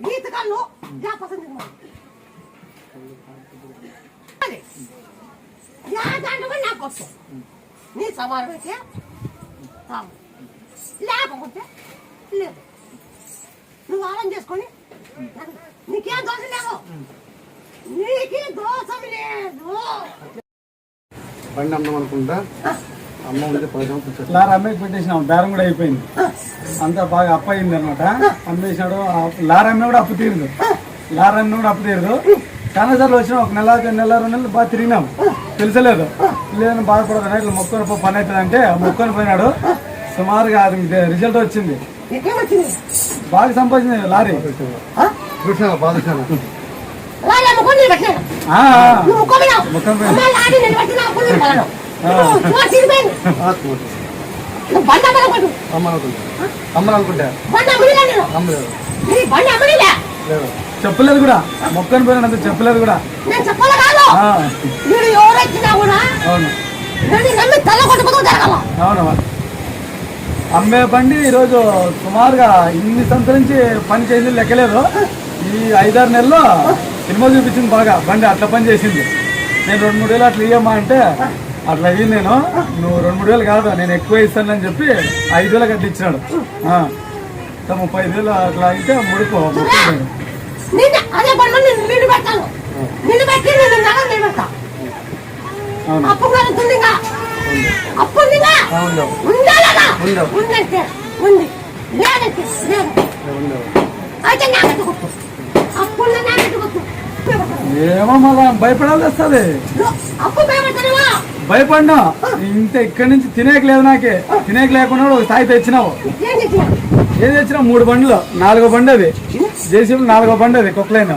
ఈత కళ్ళు పసంది దాంట్లో కూడా నాకు వస్తాయి నీ సవాలు అయితే లేకపోతే లేదు నువ్వు ఆలం చేసుకొని నీకేం దోషం లేవు నీకే దోషం లేదు బండి అమ్మ అనుకుంటా అమ్మ ఉంటే 10 సంవత్సరాలు లారీ అమ్మకి పెట్టేసినాం బేరం కూడా అయిపోయింది అంతా బాగా అప్పు అయింది అనమాట అమ్మేసినాడు లారీ అమ్మ కూడా అప్పు తీరదు లారీ అమ్మ కూడా అప్పు తీరదు చాలా సార్లు వచ్చినాం 1 నెల 2 నెలలు బాగా తిరిగినాం తెలుసలేదు లేదని బాధపడదు ఇట్లా మొక్కని పని అవుతుంది అంటే మొక్కని పోయినాడు సుమారుగా అది రిజల్ట్ వచ్చింది బాగా సంపాదించింది లారీ చెప్పలేదు కూడా మొక్కని పోయినంత చెప్పలేదు కూడా అవును అమ్మే బండి ఈరోజు సుమారుగా ఇన్ని సంవత్సరం నుంచి పని చేసింది లెక్కలేదు ఈ 5-6 నెలల్లో సినిమా చూపించింది బాగా బండి అట్లా పని చేసింది నేను 2-3 వేలు అట్లా ఇయ్యమ్మా అంటే అట్లా అయ్యి నేను నువ్వు 2-3 వేలు కాదు నేను ఎక్కువ ఇస్తానని చెప్పి 5 వేలకు అట్లా ఇచ్చినాడు 35 వేలు అట్లా అయితే ముడుకో ఏమో మళ్ళా భయపడాల్సి వస్తుంది భయపడినా ఇంత ఇక్కడి నుంచి తినేయలేదు నాకే తినేక లేకుండా ఒక స్థాయి తెచ్చినావు ఏది తెచ్చినా 3 బండ్లు 4వ బండి అది జేసీబీ 4వ బండి అది కుక్కలైన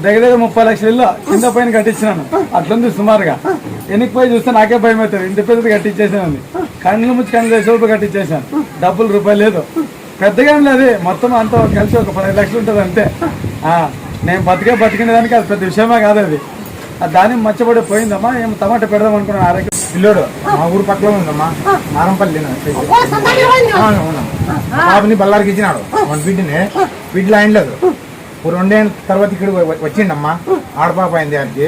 దగ్గర 30 లక్షల ఇల్లు కింద పైన కట్టించినాను అట్లుంది సుమారుగా వెనక్కిపోయి చూస్తే నాకే భయం అవుతుంది ఇంత పెద్దది కట్టించేసాను కళ్ళు ముచ్చి కళ్ళు వేసి కట్టించేసాను డబ్బులు రూపాయలు లేదు పెద్దగా లేదు మొత్తం అంతా కలిసి ఒక 15 లక్షలు ఉంటుంది అంతే నేను బతికిన దానికి అది పెద్ద విషయమే కాదు అది దాని మచ్చబడి పోయిందమ్మా ఏం టమాటా పెడదాం అనుకున్నాను ఆరోగ్యం పిల్లోడు మా ఊరు పక్కన ఉందమ్మా నారంపల్లి బాబుని బల్లారికి ఇచ్చినాడు మన బిడ్డని ఆయన లేదు 2 ఏళ్ళ తర్వాత ఇక్కడ వచ్చిండమ్మా ఆడపాప అయింది దానికి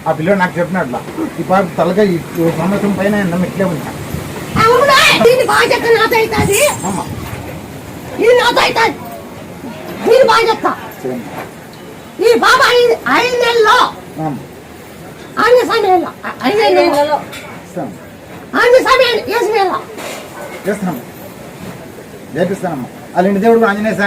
ఆ పిల్లోడు నాకు చెప్పినట్లా ఈ పాప తలగా ఈ సంవత్సరం పైన ఇట్లే ఉంటా ఈ బాబా 5 నెలల్లో చేస్తానమ్మా చేపిస్తానమ్మా వాళ్ళ ఇంటి దేవుడు ఆంజనేయ